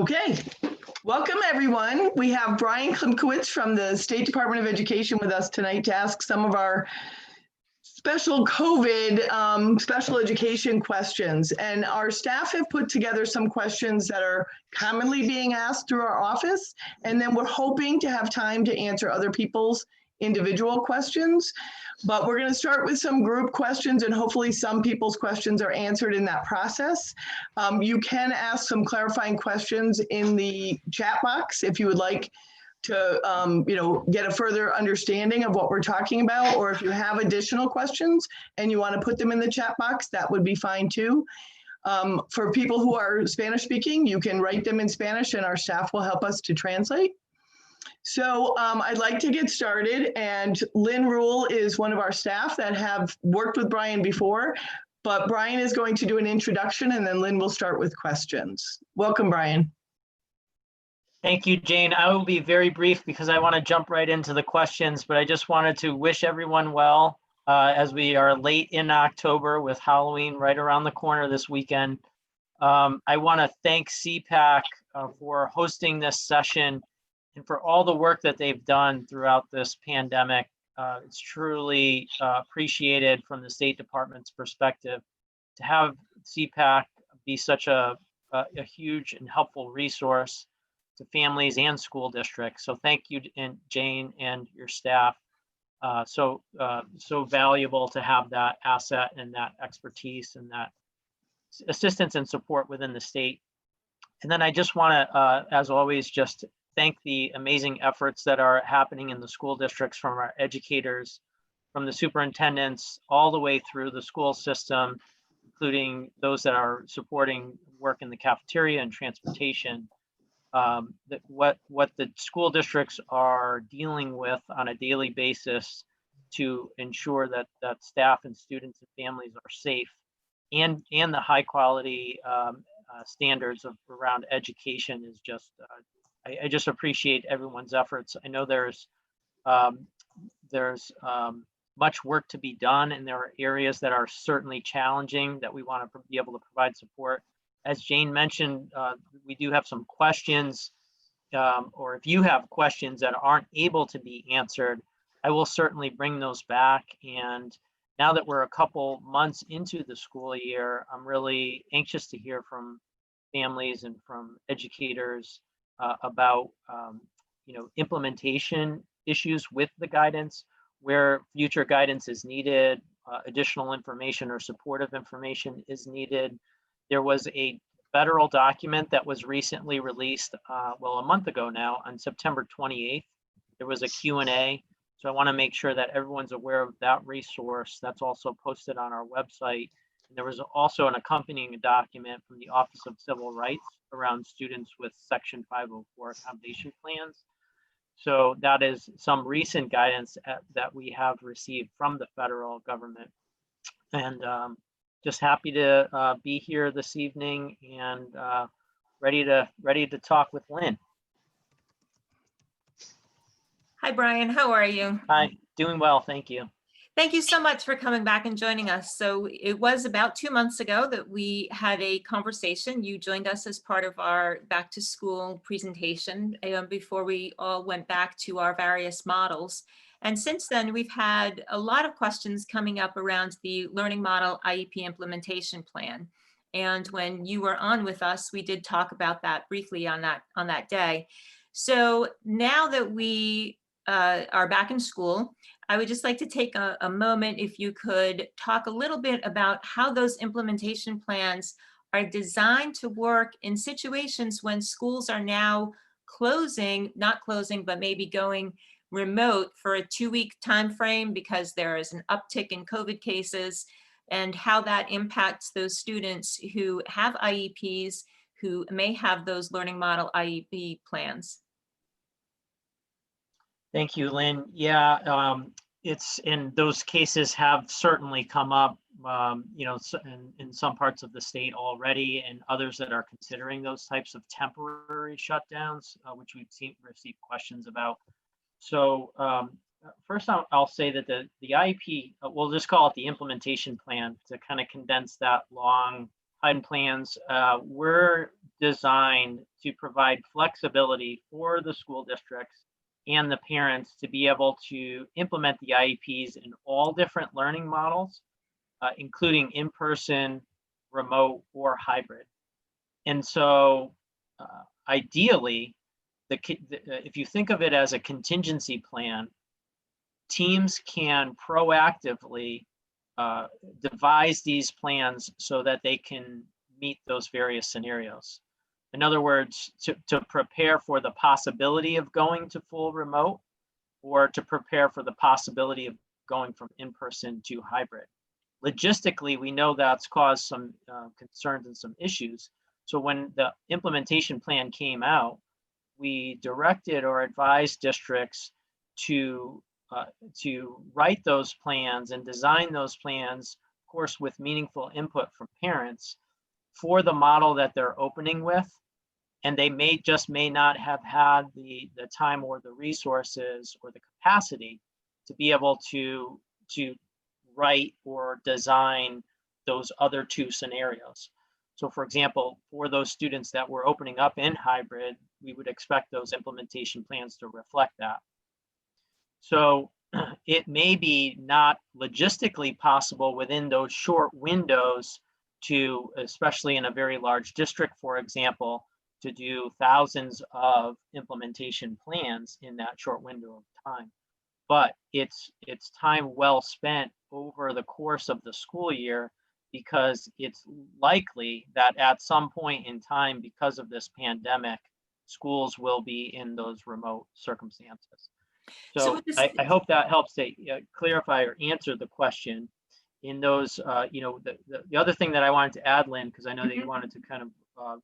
Okay, welcome everyone. We have Bryan Klimkiewicz from the State Department of Education with us tonight to ask some of our special COVID special education questions. And our staff have put together some questions that are commonly being asked through our office. And then we're hoping to have time to answer other people's individual questions. But we're going to start with some group questions, and hopefully some people's questions are answered in that process. You can ask some clarifying questions in the chat box if you would like to get a further understanding of what we're talking about, or if you have additional questions and you want to put them in the chat box, that would be fine too. For people who are Spanish speaking, you can write them in Spanish and our staff will help us to translate. So I'd like to get started, and Lynn Rule is one of our staff that have worked with Bryan before, but Bryan is going to do an introduction and then Lynn will start with questions. Welcome, Bryan. Thank you, Jane. I will be very brief because I want to jump right into the questions, but I just wanted to wish everyone well as we are late in October with Halloween right around the corner this weekend. I want to thank CPAC for hosting this session and for all the work that they've done throughout this pandemic. It's truly appreciated from the State Department's perspective to have CPAC be such a huge and helpful resource to families and school districts. So thank you, Jane, and your staff. So valuable to have that asset and that expertise and that assistance and support within the state. And then I just want to, as always, just thank the amazing efforts that are happening in the school districts from our educators, from the superintendents, all the way through the school system, including those that are supporting work in the cafeteria and transportation. That what the school districts are dealing with on a daily basis to ensure that staff and students and families are safe, and the high quality standards around education is just, I just appreciate everyone's efforts. I know there's much work to be done, and there are areas that are certainly challenging that we want to be able to provide support. As Jane mentioned, we do have some questions, or if you have questions that aren't able to be answered, I will certainly bring those back. And now that we're a couple months into the school year, I'm really anxious to hear from families and from educators about implementation issues with the guidance, where future guidance is needed, additional information or supportive information is needed. There was a federal document that was recently released, a month ago now, on September 28th. There was a Q&A, so I want to make sure that everyone's aware of that resource. That's also posted on our website. And there was also an accompanying document from the Office of Civil Rights around students with Section 504 accommodation plans. So that is some recent guidance that we have received from the federal government. And just happy to be here this evening and ready to talk with Lynn. Hi, Bryan. How are you? Hi, doing well, thank you. Thank you so much for coming back and joining us. So it was about 2 months ago that we had a conversation. You joined us as part of our back to school presentation before we all went back to our various models. And since then, we've had a lot of questions coming up around the Learning Model IEP implementation plan. And when you were on with us, we did talk about that briefly on that day. So now that we are back in school, I would just like to take a moment, if you could talk a little bit about how those implementation plans are designed to work in situations when schools are now closing, not closing, but maybe going remote for a 2-week time frame because there is an uptick in COVID cases, and how that impacts those students who have IEPs, who may have those Learning Model IEP plans. Thank you, Lynn. Yeah, it's in those cases have certainly come up, in some parts of the state already, and others that are considering those types of temporary shutdowns, which we've received questions about. So first, I'll say that the IEP, we'll just call it the implementation plan to kind of condense that long time plans. We're designed to provide flexibility for the school districts and the parents to be able to implement the IEPs in all different learning models, including in-person, remote, or hybrid. And so ideally, if you think of it as a contingency plan, teams can proactively devise these plans so that they can meet those various scenarios. In other words, to prepare for the possibility of going to full remote, or to prepare for the possibility of going from in-person to hybrid. Logistically, we know that's caused some concerns and some issues. So when the implementation plan came out, we directed or advised districts to write those plans and design those plans, of course, with meaningful input from parents for the model that they're opening with. And they may not have had the time or the resources or the capacity to be able to write or design those other two scenarios. So for example, for those students that were opening up in hybrid, we would expect those implementation plans to reflect that. So it may be not logistically possible within those short windows to, especially in a very large district, for example, to do thousands of implementation plans in that short window of time. But it's time well spent over the course of the school year, because it's likely that at some point in time, because of this pandemic, schools will be in those remote circumstances. So I hope that helps to clarify or answer the question. In those, the other thing that I wanted to add, Lynn, because I know that you wanted to kind of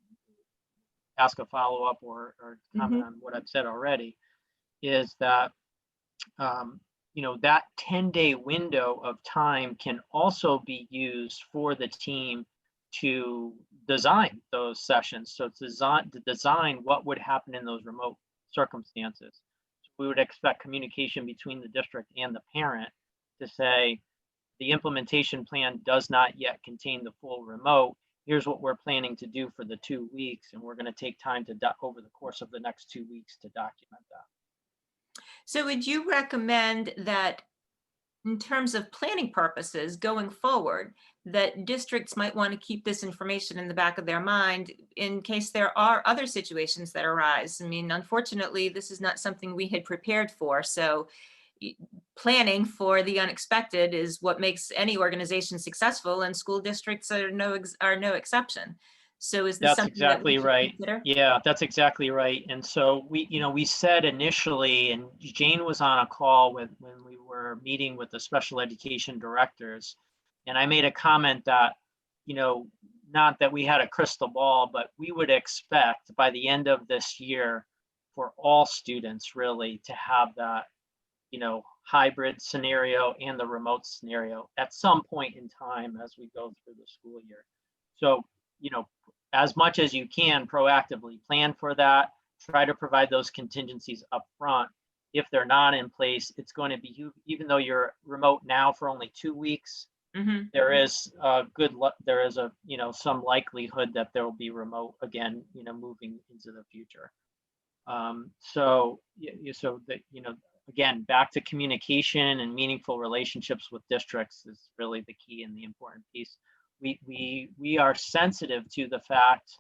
ask a follow-up or comment on what I've said already, is that that 10-day window of time can also be used for the team to design those sessions. So to design what would happen in those remote circumstances. So we would expect communication between the district and the parent to say, the implementation plan does not yet contain the full remote. Here's what we're planning to do for the 2 weeks, and we're going to take time to over the course of the next 2 weeks to document that. So would you recommend that, in terms of planning purposes going forward, that districts might want to keep this information in the back of their mind in case there are other situations that arise? I mean, unfortunately, this is not something we had prepared for. So planning for the unexpected is what makes any organization successful, and school districts are no exception. So is this That's something exactly that we right. consider? Yeah, that's exactly right. And so we said initially, and Jane was on a call when we were meeting with the special education directors, and I made a comment that, not that we had a crystal ball, but we would expect by the end of this year for all students really to have that, hybrid scenario and the remote scenario at some point in time as we go through the school year. So, as much as you can proactively plan for that, try to provide those contingencies up front. If they're not in place, it's going to be, even though you're remote now for only 2 weeks, there is some likelihood that there will be remote again, moving into the future. Again, back to communication and meaningful relationships with districts is really the key and the important piece. We are sensitive to the fact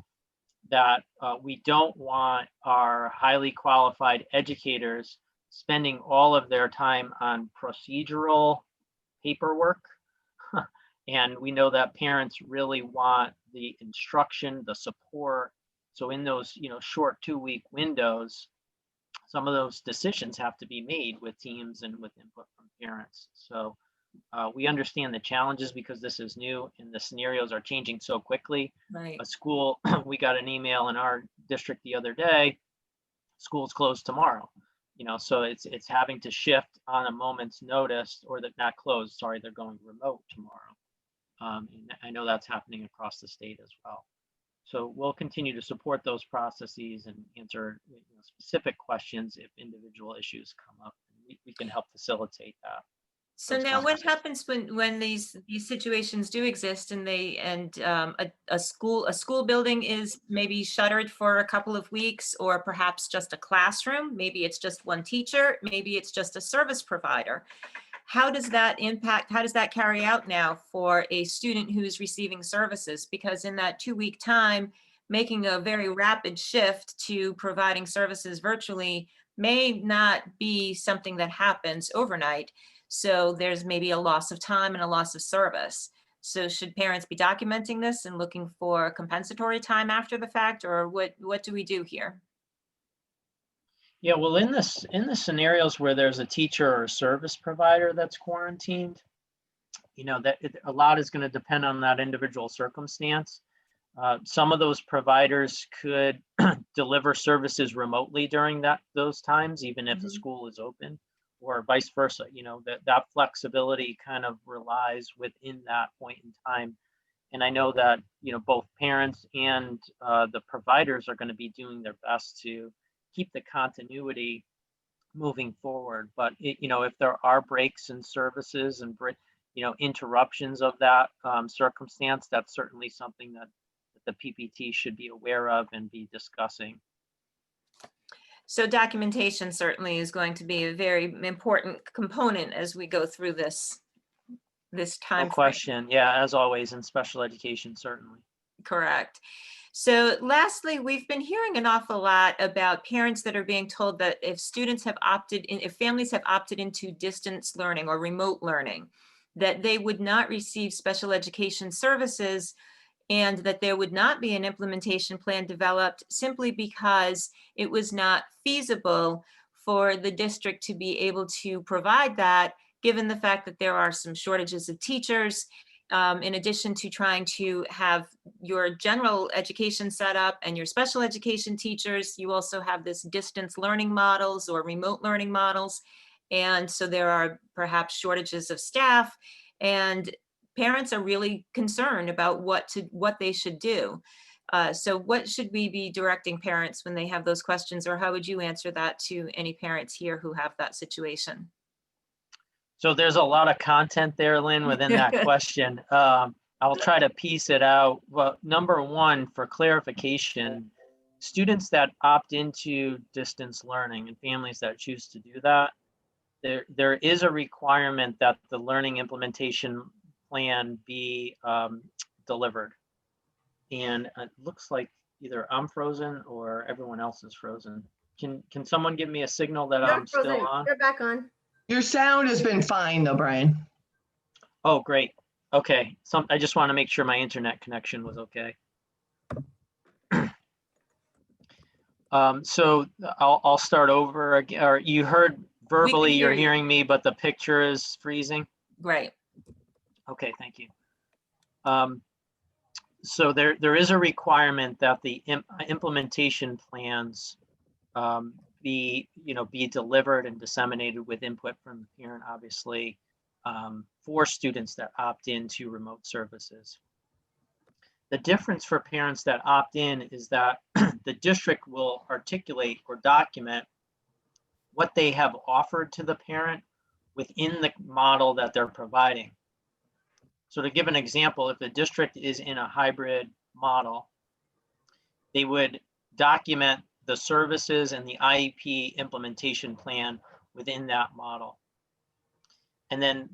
that we don't want our highly qualified educators spending all of their time on procedural paperwork. And we know that parents really want the instruction, the support. So in those, short 2-week windows, some of those decisions have to be made with teams and with input from parents. So we understand the challenges because this is new and the scenarios are changing so quickly. Right. A school, we got an email in our district the other day, school's closed tomorrow. So it's having to shift on a moment's notice, or that not closed, sorry, they're going remote tomorrow. And I know that's happening across the state as well. So we'll continue to support those processes and answer specific questions if individual issues come up. We can help facilitate that. So now what happens when these situations do exist and a school building is maybe shuttered for a couple of weeks, or perhaps just a classroom, maybe it's just one teacher, maybe it's just a service provider. How does that impact, how does that carry out now for a student who's receiving services? Because in that 2-week time, making a very rapid shift to providing services virtually may not be something that happens overnight. So there's maybe a loss of time and a loss of service. So should parents be documenting this and looking for compensatory time after the fact, or what do we do here? Yeah, well, in the scenarios where there's a teacher or a service provider that's quarantined, a lot is going to depend on that individual circumstance. Some of those providers could deliver services remotely during those times, even if the school is open, or vice versa. That flexibility kind of relies within that point in time. And I know that, both parents and the providers are going to be doing their best to keep the continuity moving forward. But, if there are breaks in services and, interruptions of that circumstance, that's certainly something that the PPT should be aware of and be discussing. So documentation certainly is going to be a very important component as we go through this time. No question. Yeah, as always in special education, certainly. Correct. So lastly, we've been hearing an awful lot about parents that are being told that if families have opted into distance learning or remote learning, that they would not receive special education services, and that there would not be an implementation plan developed simply because it was not feasible for the district to be able to provide that, given the fact that there are some shortages of teachers. In addition to trying to have your general education set up and your special education teachers, you also have this distance learning models or remote learning models. And so there are perhaps shortages of staff, and parents are really concerned about what they should do. So what should we be directing parents when they have those questions, or how would you answer that to any parents here who have that situation? So there's a lot of content there, Lynn, within that question. I'll try to piece it out. Well, number one, for clarification, students that opt into distance learning and families that choose to do that, there is a requirement that the learning implementation plan be delivered. And it looks like either I'm frozen or everyone else is frozen. Can someone give me a signal that I'm still on? You're back on. Your sound has been fine though, Brian. Oh, great. Okay. I just want to make sure my internet connection was okay. So I'll start over again. Or you heard verbally, you're hearing me, but the picture is freezing. Right. Okay, thank you. So there is a requirement that the implementation plans be delivered and disseminated with input from the parent, obviously, for students that opt into remote services. The difference for parents that opt in is that the district will articulate or document what they have offered to the parent within the model that they're providing. So to give an example, if the district is in a hybrid model, they would document the services and the IEP implementation plan within that model. And then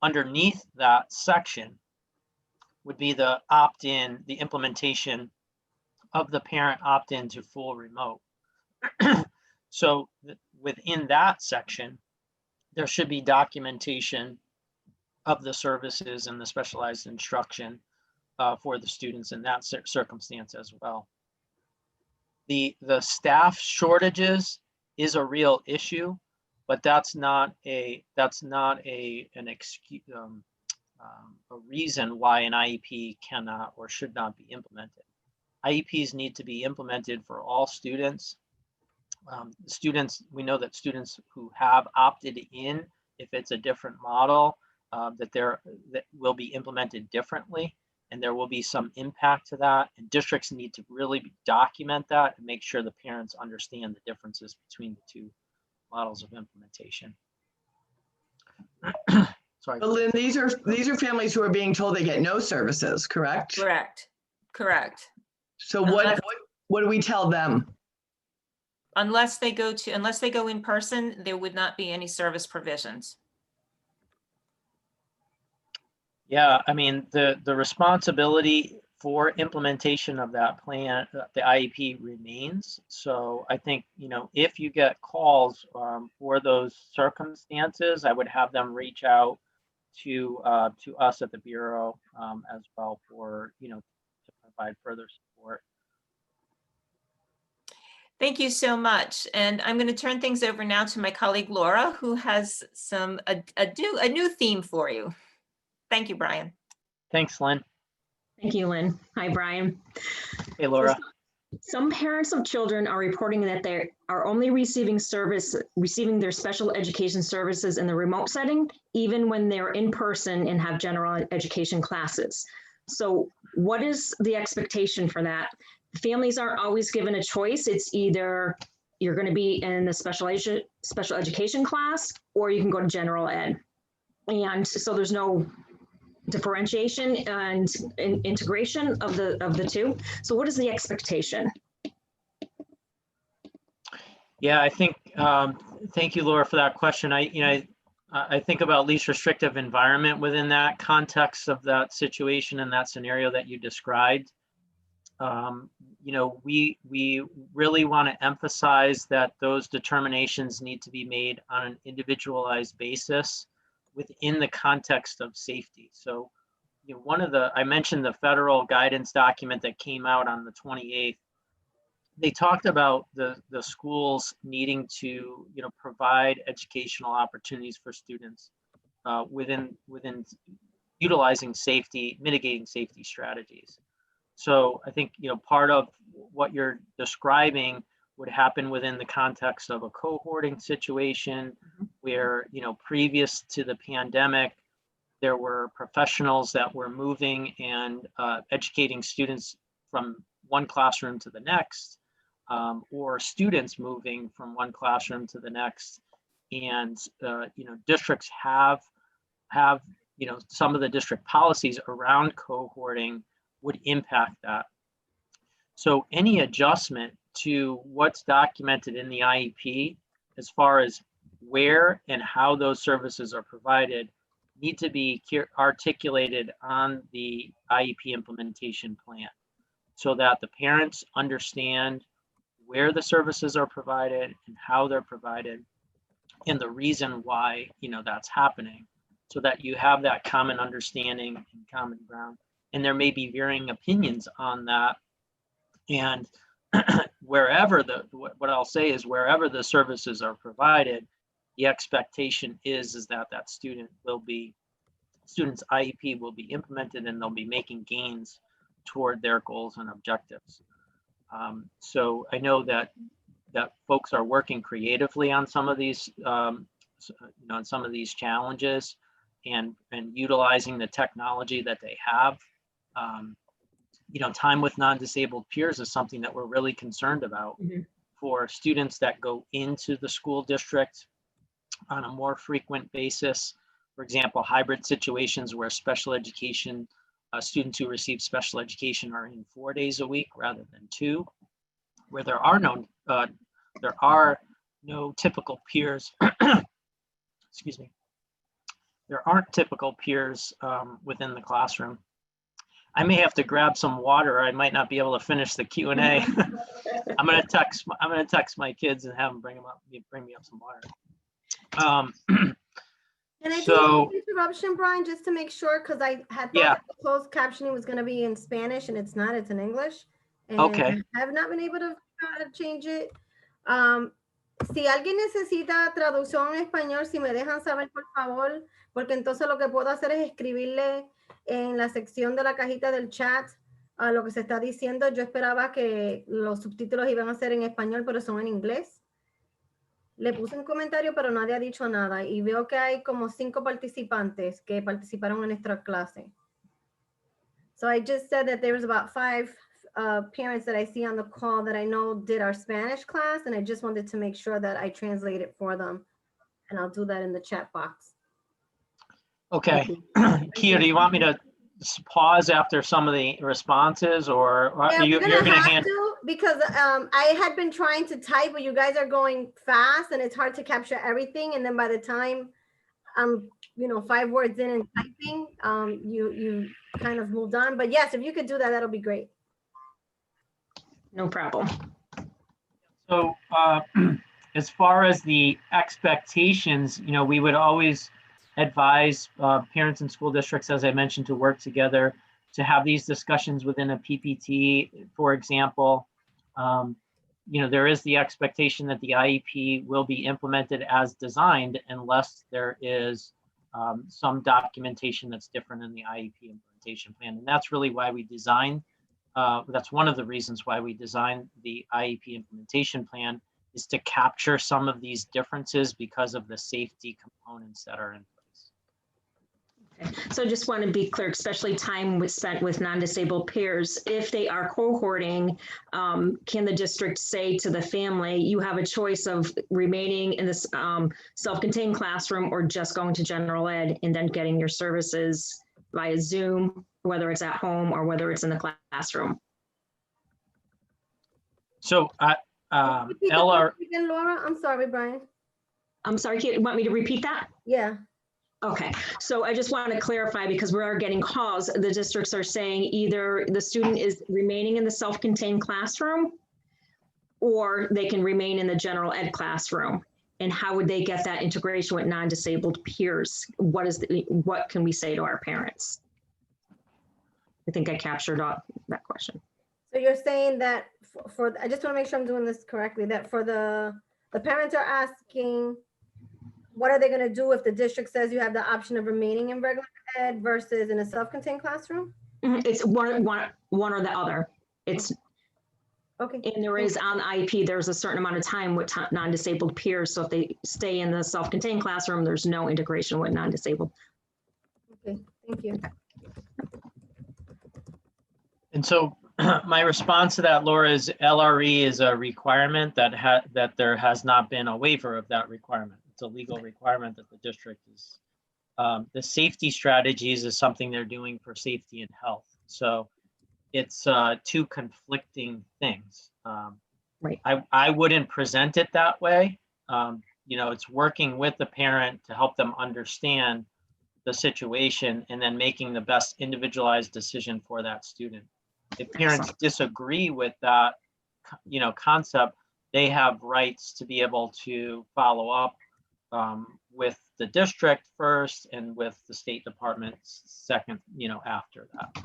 underneath that section would be the opt-in, the implementation of the parent opt-in to full remote. So within that section, there should be documentation of the services and the specialized instruction for the students in that circumstance as well. The staff shortages is a real issue, but that's not an excuse, a reason why an IEP cannot or should not be implemented. IEPs need to be implemented for all students. We know that students who have opted in, if it's a different model, that will be implemented differently, and there will be some impact to that. And districts need to really document that and make sure the parents understand the differences between the two models of implementation. Sorry. But Lynn, these are families who are being told they get no services, correct? Correct. Correct. So Unless- what do we tell them? Unless they go in person, there would not be any service provisions. Yeah, I mean, the responsibility for implementation of that plan, the IEP remains. So I think, if you get calls for those circumstances, I would have them reach out to us at the Bureau as well for, to provide further support. Thank you so much. And I'm going to turn things over now to my colleague Laura, who has a new theme for you. Thank you, Bryan. Thanks, Lynn. Thank you, Lynn. Hi, Bryan. Hey, Laura. Some parents of children are reporting that they are only receiving their special education services in the remote setting, even when they're in person and have general education classes. So what is the expectation for that? Families aren't always given a choice. It's either you're going to be in the special education class or you can go to general ed. And so there's no differentiation and integration of the two. So what is the expectation? Yeah, I think, thank you, Laura, for that question. I think about least restrictive environment within that context of that situation and that scenario that you described. We really want to emphasize that those determinations need to be made on an individualized basis within the context of safety. So, I mentioned the federal guidance document that came out on the 28th. They talked about the schools needing to, provide educational opportunities for students within utilizing mitigating safety strategies. So I think, part of what you're describing would happen within the context of a cohorting situation where, previous to the pandemic, there were professionals that were moving and educating students from one classroom to the next, or students moving from one classroom to the next. And, districts have, some of the district policies around cohorting would impact that. So any adjustment to what's documented in the IEP as far as where and how those services are provided need to be articulated on the IEP implementation plan so that the parents understand where the services are provided and how they're provided and the reason why, that's happening, so that you have that common understanding and common ground. And there may be varying opinions on that. And wherever what I'll say is wherever the services are provided, the expectation is that student's IEP will be implemented and they'll be making gains toward their goals and objectives. So I know that folks are working creatively on some of these, on some of these challenges and utilizing the technology that they have. Time with non-disabled peers is something that we're really concerned about for students that go into the school district on a more frequent basis. For example, hybrid situations where special education students who receive special education are in 4 days a week rather than 2, where there are no typical peers. Excuse me. There aren't typical peers within the classroom. I may have to grab some water. I might not be able to finish the Q&A. I'm gonna text my kids and have them bring me up some water. Can I do an interruption, Bryan, just to make sure? Because I had thought that the closed captioning was going to be in Spanish and it's not, it's in English. And okay. I have not been able to change it. Si alguien necesita traducción en español, si me dejan saber, por favor, porque entonces lo que puedo hacer es escribirle en la sección de la cajita del chat a lo que se está diciendo. Yo esperaba que los subtítulos iban a ser en español, pero son en inglés. Le puse un comentario, pero nadie ha dicho nada. Y veo que hay como 5 participantes que participaron en esta clase. So I just said that there was about 5 parents that I see on the call that I know did our Spanish class. And I just wanted to make sure that I translate it for them. And I'll do that in the chat box. Okay. Thank you. Kia, do you want me to pause after some of the responses, or Yeah, you're we're going gonna to have hand? to, because I had been trying to type, but you guys are going fast and it's hard to capture everything. And then by the time I'm, 5 words in and typing, you kind of moved on. But yes, if you could do that, that'll be great. No problem. So as far as the expectations, we would always advise parents and school districts, as I mentioned, to work together to have these discussions within a PPT. For example, there is the expectation that the IEP will be implemented as designed unless there is some documentation that's different in the IEP implementation plan. And that's really why we designed, that's one of the reasons why we designed the IEP implementation plan, is to capture some of these differences because of the safety components that are in place. So I just want to be clear, especially time spent with non-disabled peers. If they are cohorting, can the district say to the family, you have a choice of remaining in this self-contained classroom or just going to general ed and then getting your services via Zoom, whether it's at home or whether it's in the classroom? So Repeat the LR, question again, Laura, I'm sorry, Brian. I'm sorry, you want me to repeat that? Yeah. Okay, so I just want to clarify, because we are getting calls, the districts are saying either the student is remaining in the self-contained classroom or they can remain in the general ed classroom. And how would they get that integration with non-disabled peers? What can we say to our parents? I think I captured that question. So you're saying that for I just want to make sure I'm doing this correctly, that for the parents are asking, what are they going to do if the district says you have the option of remaining in regular ed versus in a self-contained classroom? It's one or the other. It's Okay. And there is on the IEP, there's a certain amount of time with non-disabled peers. So if they stay in the self-contained classroom, there's no integration with non-disabled. Okay, thank you. and so my response to that, Laura, is LRE is a requirement that there has not been a waiver of that requirement. It's a legal requirement that the district is. The safety strategies is something they're doing for safety and health. So it's two conflicting things. Right. I wouldn't present it that way. It's working with the parent to help them understand the situation and then making the best individualized decision for that student. If parents disagree with that, concept, they have rights to be able to follow up with the district first and with the State Department second, after that.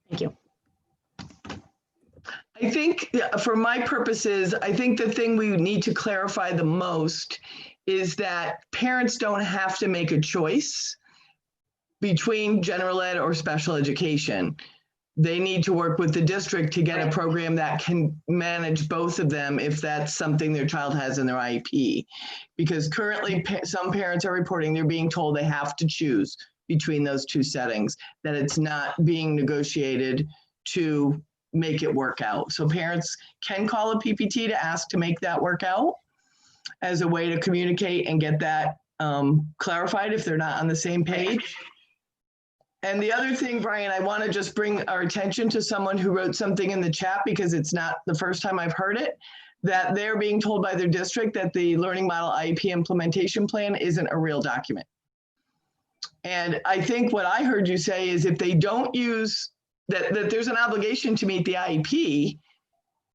Thank you. I think for my purposes, I think the thing we need to clarify the most is that parents don't have to make a choice between general ed or special education. They need to work with the district to get a program that can manage both of them if that's something their child has in their IEP. Because currently some parents are reporting they're being told they have to choose between those two settings, that it's not being negotiated to make it work out. So parents can call a PPT to ask to make that work out as a way to communicate and get that clarified if they're not on the same page. And the other thing, Brian, I want to just bring our attention to someone who wrote something in the chat, because it's not the first time I've heard it, that they're being told by their district that the Learning Model IEP implementation plan isn't a real document. And I think what I heard you say is if they don't use that there's an obligation to meet the IEP,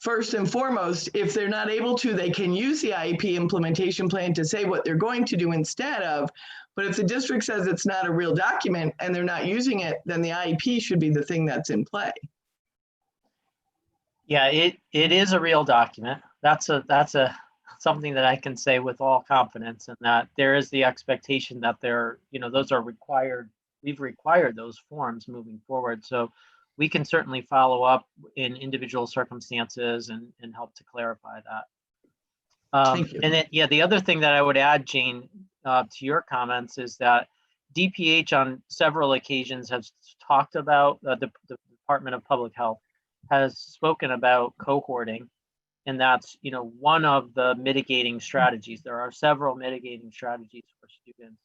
first and foremost. If they're not able to, they can use the IEP implementation plan to say what they're going to do instead of. But if the district says it's not a real document and they're not using it, then the IEP should be the thing that's in play. Yeah, it is a real document. That's something that I can say with all confidence, and that there is the expectation that those are required. We've required those forms moving forward. So we can certainly follow up in individual circumstances and help to clarify that. Thank you. And then, the other thing that I would add, Jane, to your comments is that DPH on several occasions has talked about, the Department of Public Health has spoken about cohorting, and that's, one of the mitigating strategies. There are several mitigating strategies for students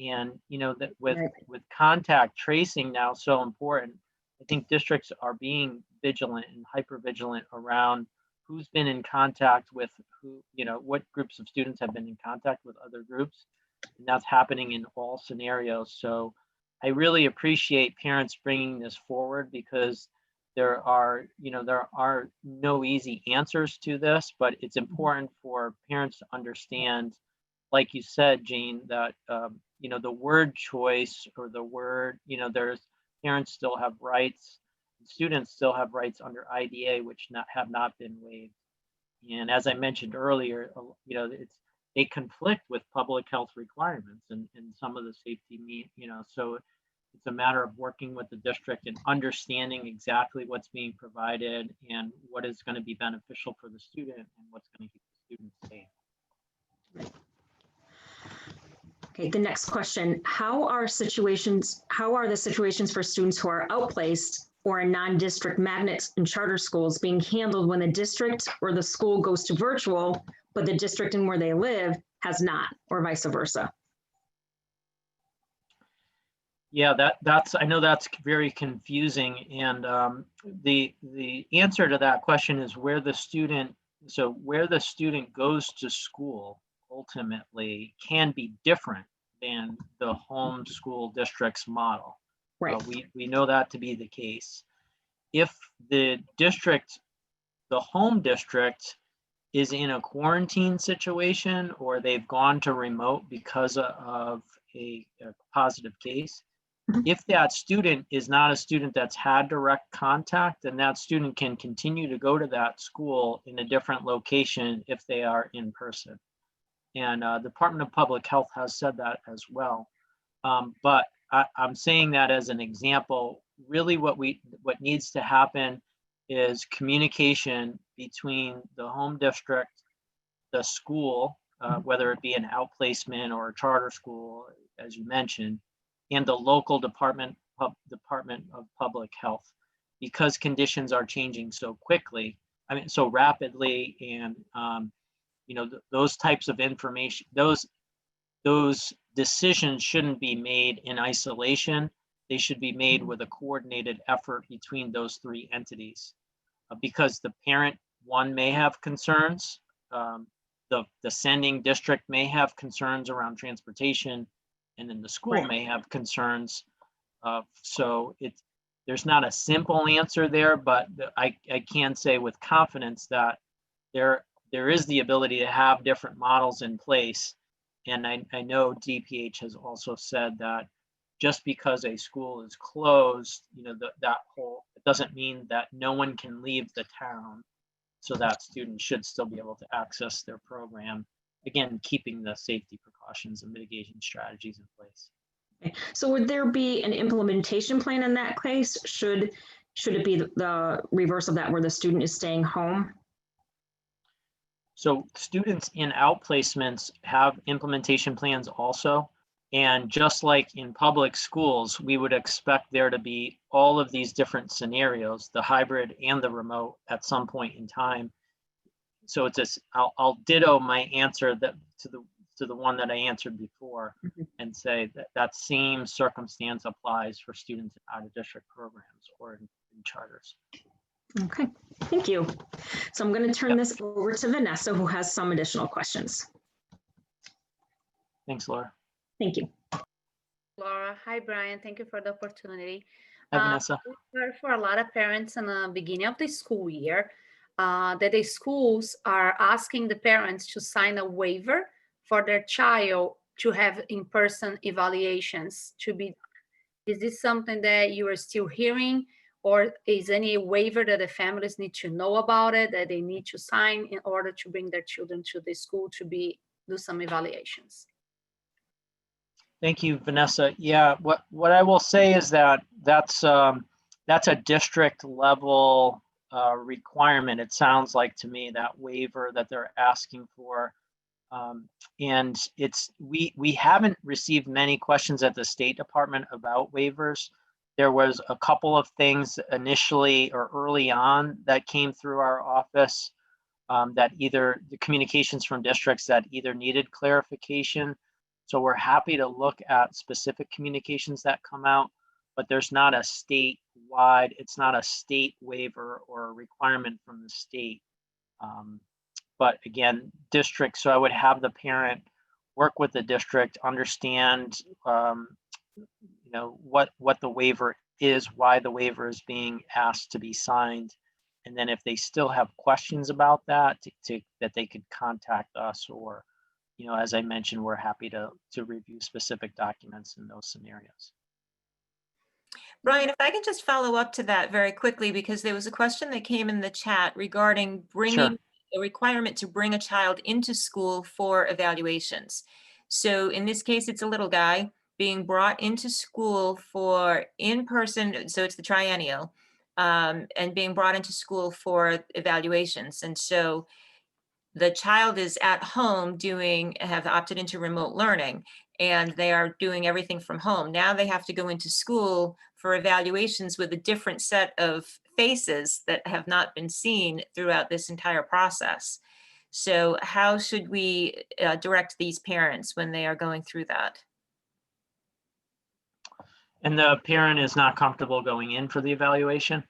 And, you know, that with Right. contact tracing now so important, I think districts are being vigilant and hyper vigilant around who's been in contact with who, you know, what groups of students have been in contact with other groups. And that's happening in all scenarios. So I really appreciate parents bringing this forward, because there are, you know, there are no easy answers to this, but it's important for parents to understand, like you said, Jane, that, you know, the word choice, or the word, you know, there's parents still have rights, students still have rights under IDA, which have not been waived. And as I mentioned earlier, you know, they conflict with public health requirements and some of the safety you know, so it's a matter of working with the district and understanding exactly what's being provided and what is going to be beneficial for the student and what's going to keep the student safe. Okay, the next question, how are the situations for students who are outplaced or in non-district magnet and charter schools being handled when the district or the school goes to virtual, but the district and where they live has not, or vice versa? Yeah, I know that's very confusing, and the answer to that question is where the student goes to school ultimately can be different than the home school district's model. Right. We know that to be the case. If the home district is in a quarantine situation, or they've gone to remote because of a positive case, if that student is not a student that's had direct contact, then that student can continue to go to that school in a different location if they are in person. And the Department of Public Health has said that as well. But I'm saying that as an example. Really what needs to happen is communication between the home district, the school, whether it be an outplacement or a charter school, as you mentioned, and the local Department of Public Health, because conditions are changing so quickly, so rapidly, and you know, those types of information, those decisions shouldn't be made in isolation. They should be made with a coordinated effort between those three entities, because the parent one may have concerns, the sending district may have concerns around transportation, and then the school Right. may have concerns. So there's not a simple answer there, but I can say with confidence that there is the ability to have different models in place. And I know DPH has also said that just because a school is closed, you know, it doesn't mean that no one can leave the town. So that students should still be able to access their program, again, keeping the safety precautions and mitigation strategies in place. Okay. So would there be an implementation plan in that case? Should it be the reverse of that, where the student is staying home? So students in outplacements have implementation plans also. And just like in public schools, we would expect there to be all of these different scenarios, the hybrid and the remote, at some point in time. So I'll ditto my answer to the one that I answered before, and say that same circumstance applies for students in out-of-district programs or in charters. Okay, thank you. So I'm going to turn this over to Vanessa, who has some additional questions. Thanks, Laura. Thank you. Laura, hi, Brian. Thank you for the opportunity. Hi, Vanessa. For a lot of parents in the beginning of the school year, that the schools are asking the parents to sign a waiver for their child to have in-person evaluations to be. Is this something that you are still hearing, or is any waiver that the families need to know about it, that they need to sign in order to bring their children to the school to do some evaluations? Thank you, Vanessa. Yeah, what I will say is that that's a district level requirement. It sounds like to me, that waiver that they're asking for. And we haven't received many questions at the State Department about waivers. There was a couple of things initially or early on that came through our office, that either the communications from districts that either needed clarification, So we're happy to look at specific communications that come out, but there's not a statewide, it's not a state waiver or a requirement from the state. But again, districts, so I would have the parent work with the district, understand what the waiver is, why the waiver is being asked to be signed. And then if they still have questions about that, that they could contact us, or, as I mentioned, we're happy to review specific documents in those scenarios. Bryan, if I can just follow up to that very quickly, because there was a question that came in the chat regarding bringing a requirement to bring a child into school for evaluations. So in this case, it's a little guy being brought into school for in-person, so it's the triennial, and being brought into school for evaluations. And so the child is at home have opted into remote learning, and they are doing everything from home. Now they have to go into school for evaluations with a different set of faces that have not been seen throughout this entire process. So how should we direct these parents when they are going through that? And the parent is not comfortable going in for the evaluation?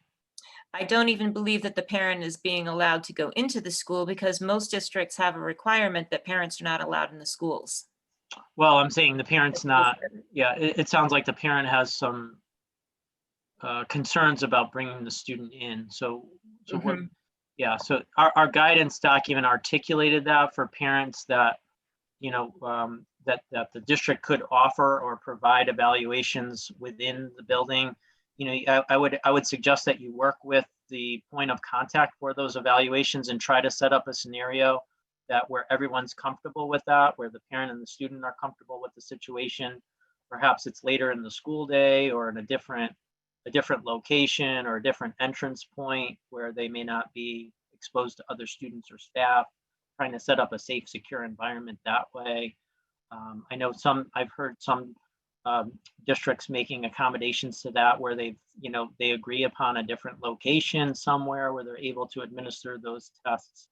I don't even believe that the parent is being allowed to go into the school, because most districts have a requirement that parents are not allowed in the schools. Well, I'm saying the parent's not, yeah, it sounds like the parent has some concerns about bringing the student in. So what, yeah, so our guidance document articulated that for parents that, that the district could offer or provide evaluations within the building. I would suggest that you work with the point of contact for those evaluations and try to set up a scenario where everyone's comfortable with that, where the parent and the student are comfortable with the situation. Perhaps it's later in the school day or in a different location or a different entrance point where they may not be exposed to other students or staff, trying to set up a safe, secure environment that way. I know I've heard some districts making accommodations to that, where they agree upon a different location somewhere where they're able to administer those tests.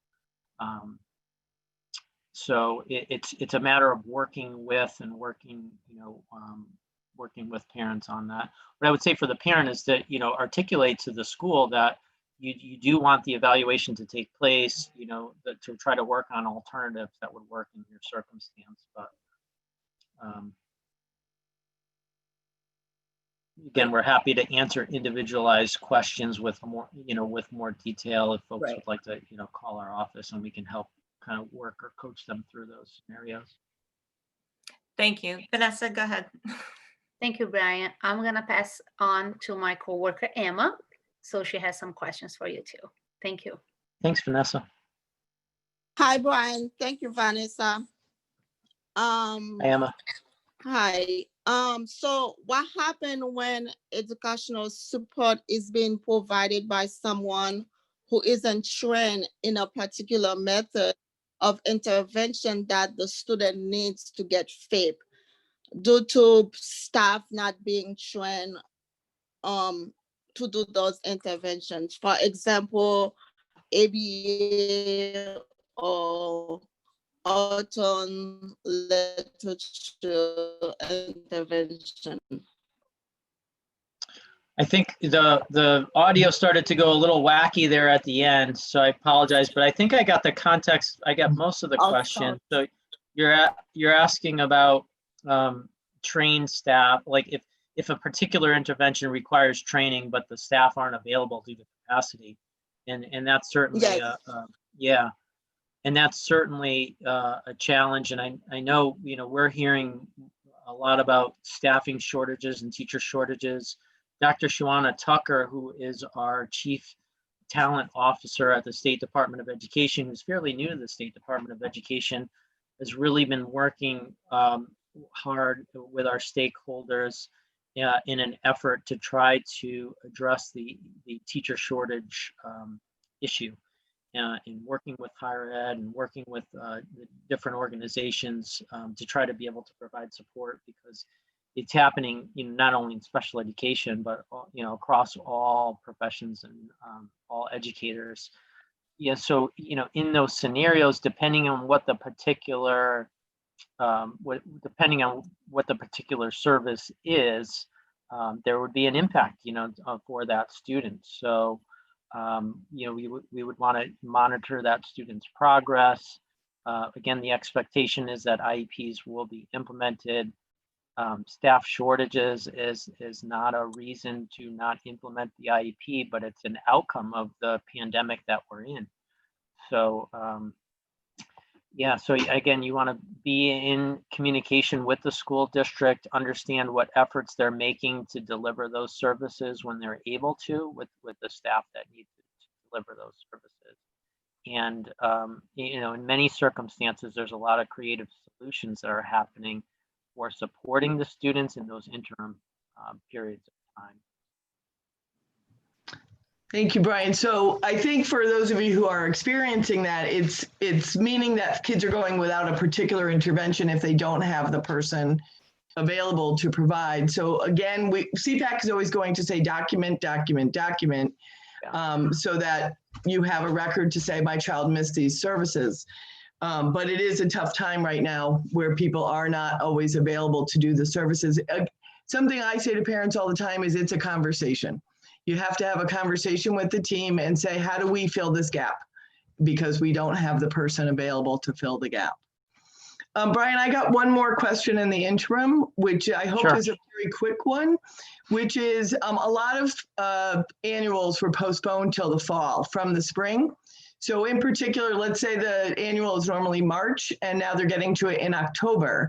So it's a matter of working with parents on that. What I would say for the parent is that, articulate to the school that you do want the evaluation to take place, to try to work on alternatives that would work in your circumstance. But again, we're happy to answer individualized questions with more detail if folks would like to, call our office, and we can help kind of work or coach them through those scenarios. Thank you. Vanessa, go ahead. Thank you, Bryan. I'm going to pass on to my coworker, Emma, so she has some questions for you too. Thank you. Thanks, Vanessa. Hi, Bryan. Thank you, Vanessa. Hi, Emma. Hi. So what happened when educational support is being provided by someone who isn't trained in a particular method of intervention that the student needs to get FAPE, due to staff not being trained to do those interventions? For example, ABA or autumn literature intervention. I think the audio started to go a little wacky there at the end, so I apologize, but I think I got the context. I got most of the question. So you're asking about trained staff, like if a particular intervention requires training, but the staff aren't available due to capacity, and that's certainly and that's certainly a challenge. And I know we're hearing a lot about staffing shortages and teacher shortages. Dr. Shawana Tucker, who is our Chief Talent Officer at the State Department of Education, who's fairly new to the State Department of Education, has really been working hard with our stakeholders in an effort to try to address the teacher shortage issue, in working with higher ed and working with the different organizations to try to be able to provide support, because it's happening, not only in special education, but across all professions and all educators. Yeah, so in those scenarios, depending on what the particular depending on what the particular service is, there would be an impact, for that student. So, we would want to monitor that student's progress. Again, the expectation is that IEPs will be implemented. Staff shortages is not a reason to not implement the IEP, but it's an outcome of the pandemic that we're in. So, yeah, so again, you want to be in communication with the school district, understand what efforts they're making to deliver those services when they're able to, with the staff that need to deliver those services. And, in many circumstances, there's a lot of creative solutions that are happening for supporting the students in those interim periods of time. Thank you, Brian. So I think for those of you who are experiencing that, it's meaning that kids are going without a particular intervention if they don't have the person available to provide. So again, CPAC is always going to say document, document, document, so that you have a record to say my child missed these services. But it is a tough time right now where people are not always available to do the services. Something I say to parents all the time is it's a conversation. You have to have a conversation with the team and say, how do we fill this gap? Because we don't have the person available to fill the gap. Brian, I got one more question in the interim, which I hope is a very quick one, which is a lot of annuals were postponed till the fall from the spring. So in particular, let's say the annual is normally March and now they're getting to it in October.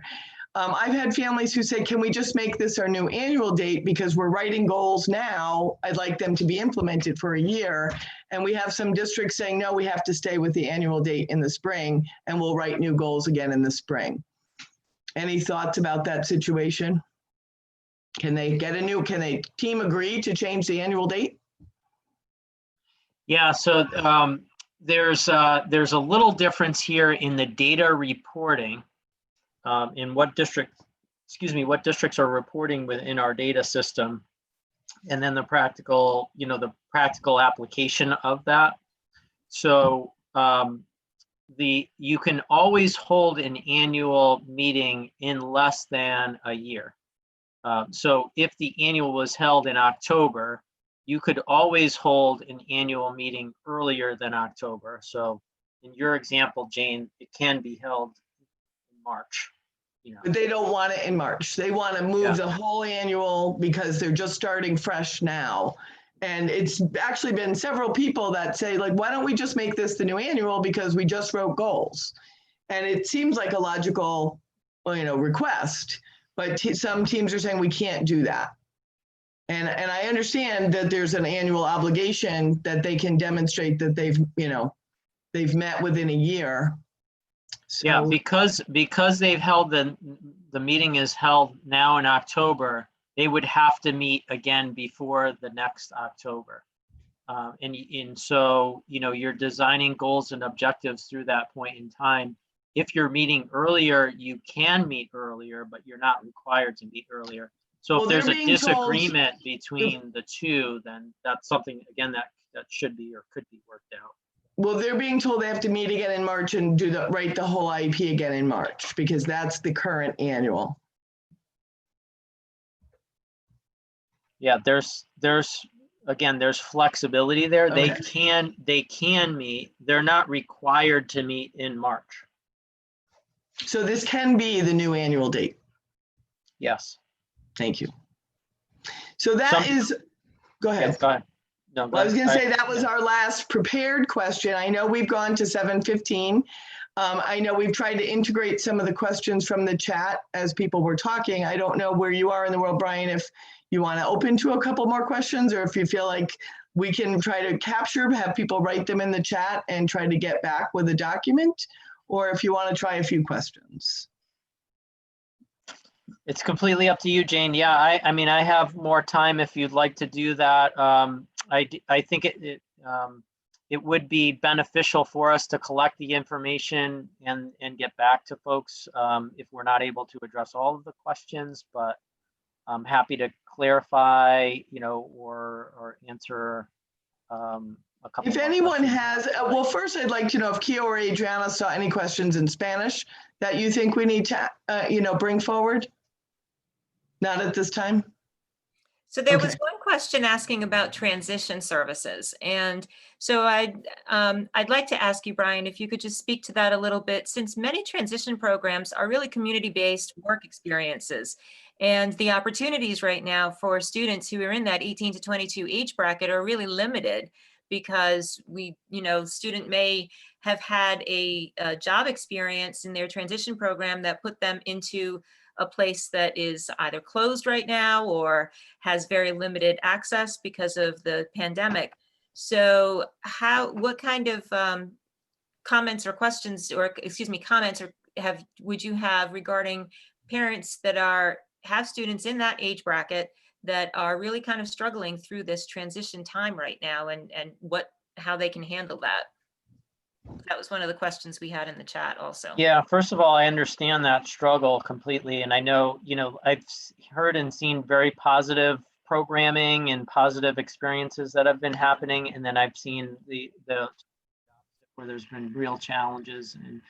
I've had families who say, can we just make this our new annual date because we're writing goals now. I'd like them to be implemented for a year. And we have some districts saying, no, we have to stay with the annual date in the spring and we'll write new goals again in the spring. Any thoughts about that situation? Can they team agree to change the annual date? Yeah, so there's a little difference here in the data reporting. In what districts are reporting within our data system, and then the practical application of that. So you can always hold an annual meeting in less than a year. So if the annual was held in October, you could always hold an annual meeting earlier than October. So in your example, Jane, it can be held March. But they don't want it in March. They want to move the whole annual because they're just starting fresh now. And it's actually been several people that say, like, why don't we just make this the new annual because we just wrote goals? And it seems like a logical, request, but some teams are saying we can't do that. And I understand that there's an annual obligation that they can demonstrate that they've met within a year. So, yeah, because they've held the meeting is held now in October, they would have to meet again before the next October. And so, you're designing goals and objectives through that point in time. If you're meeting earlier, you can meet earlier, but you're not required to meet earlier. So if there's a disagreement between the two, then that's something, again, that should be or could be worked out. Well, they're being told they have to meet again in March and write the whole IEP again in March because that's the current annual. Yeah, there's flexibility there. Okay. They can meet. They're not required to meet in March. So this can be the new annual date. Yes. Thank you. So go ahead. Yes, go ahead. No, well, I was going to say that was our last prepared question. I know we've gone to 7:15. I know we've tried to integrate some of the questions from the chat as people were talking. I don't know where you are in the world, Brian, if you want to open to a couple more questions or if you feel like we can try to have people write them in the chat and try to get back with a document, or if you want to try a few questions. It's completely up to you, Jane. Yeah, I have more time if you'd like to do that. I think it would be beneficial for us to collect the information and get back to folks if we're not able to address all of the questions, but I'm happy to clarify, or answer a couple. If anyone has, well, first I'd like to know if Kio or Adriana saw any questions in Spanish that you think we need to, bring forward? Not at this time? So there was Okay. one question asking about transition services. And so I'd like to ask you, Bryan, if you could just speak to that a little bit, since many transition programs are really community-based work experiences. And the opportunities right now for students who are in that 18 to 22 age bracket are really limited, because student may have had a job experience in their transition program that put them into a place that is either closed right now or has very limited access because of the pandemic. So what kind of comments or questions, or comments would you have regarding parents that have students in that age bracket that are really kind of struggling through this transition time right now, and how they can handle that? That was one of the questions we had in the chat also. Yeah, first of all, I understand that struggle completely. And I know, I've heard and seen very positive programming and positive experiences that have been happening. And then I've seen the where there's been real challenges. And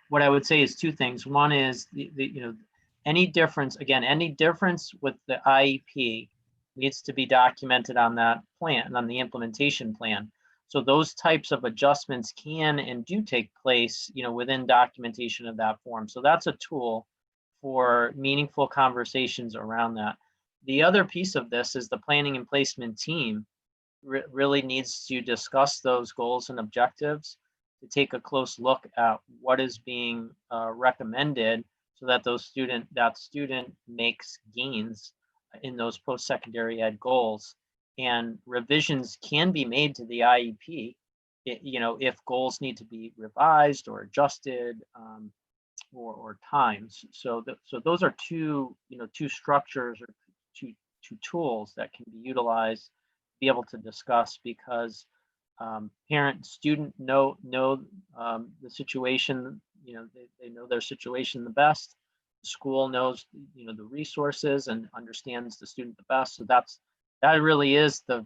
what I would say is two things. One is any difference with the IEP needs to be documented on that plan, on the implementation plan. So those types of adjustments can and do take place, within documentation of that form. So that's a tool for meaningful conversations around that. The other piece of this is the planning and placement team really needs to discuss those goals and objectives, to take a close look at what is being recommended, so that that student makes gains in those post-secondary ed goals. And revisions can be made to the IEP, if goals need to be revised or adjusted, or times. So those are two structures, or two tools that can be utilized to be able to discuss, because parent, student know the situation. They know their situation the best. The school knows the resources and understands the student the best. So that really is the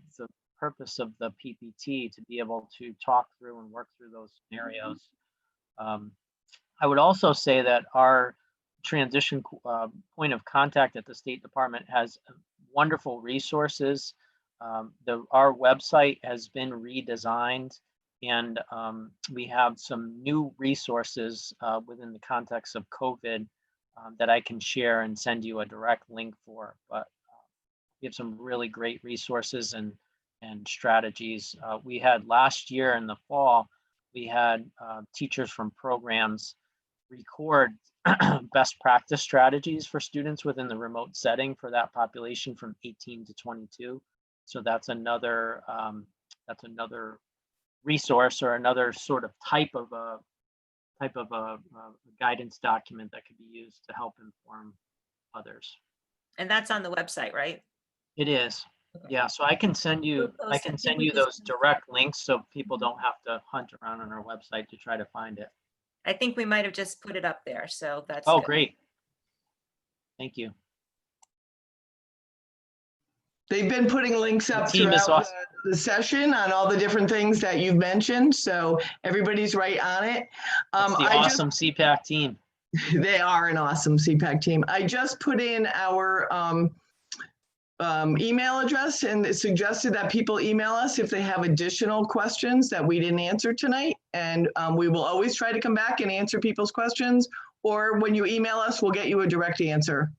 purpose of the PPT, to be able to talk through and work through those scenarios. I would also say that our transition point of contact at the State Department has wonderful resources. Our website has been redesigned, and we have some new resources within the context of COVID that I can share and send you a direct link for. But we have some really great resources and strategies. We had last year in the fall, we had teachers from programs record best practice strategies for students within the remote setting for that population from 18 to 22. So that's another resource, or another sort of type of a guidance document that could be used to help inform others. And that's on the website, right? It is. Okay. Yeah, so I can send you those direct links, so people don't have to hunt around on our website to try to find it. I think we might have just put it up there, so that's Oh, good. great. Thank you. They've been putting links up The team is throughout awesome. the session on all the different things that you've mentioned, so everybody's right on it. That's the awesome CPAC team. They are an awesome CPAC team. I just put in our email address, and it suggested that people email us if they have additional questions that we didn't answer tonight. And we will always try to come back and answer people's questions, or when you email us, we'll get you a direct answer.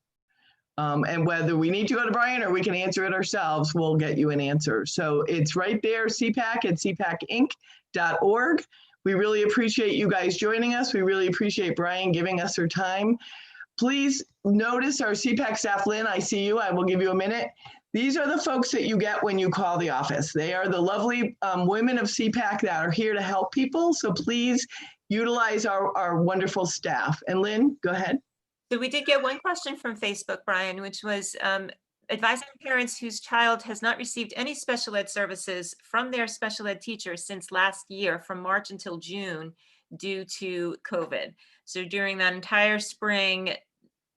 And whether we need to go to Bryan or we can answer it ourselves, we'll get you an answer. So it's right there, CPAC at cpacinc.org. We really appreciate you guys joining us. We really appreciate Bryan giving us her time. Please notice our CPAC staff. Lynn, I see you. I will give you a minute. These are the folks that you get when you call the office. They are the lovely women of CPAC that are here to help people. So please utilize our wonderful staff. And Lynn, go ahead. So we did get one question from Facebook, Bryan, which was advising parents whose child has not received any special ed services from their special ed teachers since last year, from March until June, due to COVID. So during that entire spring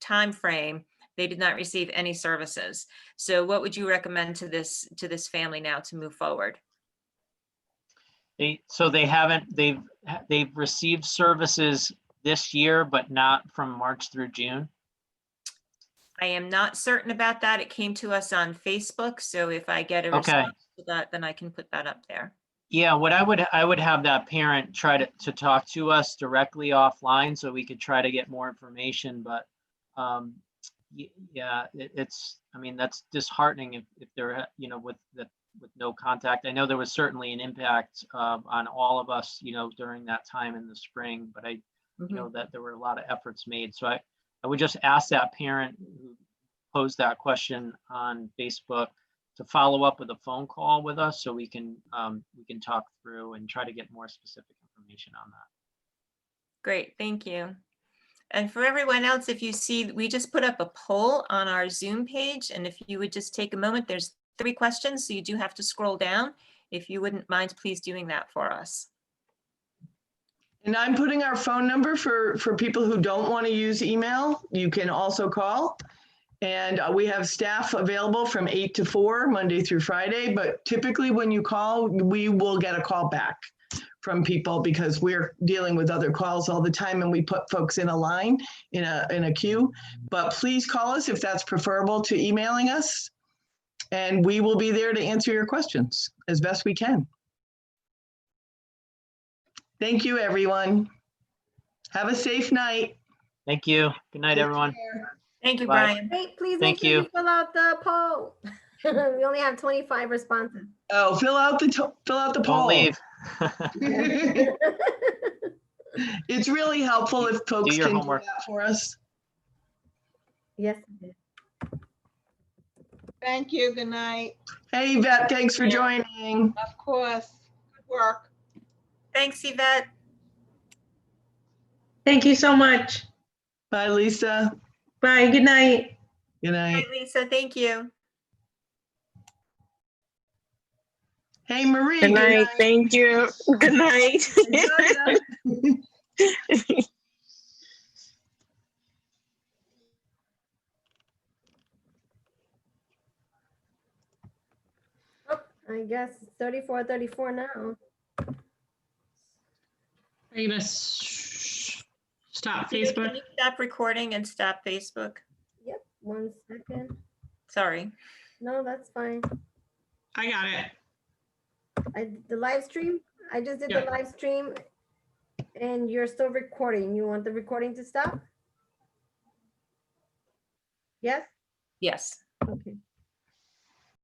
timeframe, they did not receive any services. So what would you recommend to this family now to move forward? They've received services this year, but not from March through June? I am not certain about that. It came to us on Facebook, so if I get a Okay. response to that, then I can put that up there. Yeah, what I would have that parent try to talk to us directly offline so we could try to get more information, but yeah, it's, I mean, that's disheartening if they're, you know, with no contact. I know there was certainly an impact on all of us, you know, during that time in the spring, but I know that there were a lot of efforts made. So I would just ask that parent who posed that question on Facebook to follow up with a phone call with us so we can talk through and try to get more specific information on that. Great, thank you. And for everyone else, if you see, we just put up a poll on our Zoom page, and if you would just take a moment, there's 3 questions, so you do have to scroll down. If you wouldn't mind, please doing that for us. And I'm putting our phone number for people who don't want to use email. You can also call. And we have staff available from 8 to 4, Monday through Friday. But typically when you call, we will get a call back from people because we're dealing with other calls all the time and we put folks in a line, in a queue. But please call us if that's preferable to emailing us. And we will be there to answer your questions as best we can. Thank you, everyone. Have a safe night. Thank you. Good night, everyone. Thank you, Bye. Brian. Hey, please Thank make sure you. you fill out the poll. We only have 25 responses. Oh, fill out the Don't poll. leave. It's really helpful if folks your can do homework. that for us. Yes. Thank you. Good night. Hey, Yvette, thanks for joining. Of course. Good work. Thanks, Yvette. Thank you so much. Bye, Lisa. Bye. Good night. Good night. Hi, Lisa, thank you. Hey, Marie. Good night. Thank you. Good night. Oh, I guess 34 now. Are you gonna stop Can Facebook? you stop recording and stop Facebook? Yep, 1 second. Sorry. No, that's fine. I got it. The live stream, I just did the Yeah. live stream and you're still recording. You want the recording to stop? Yes? Yes. Okay.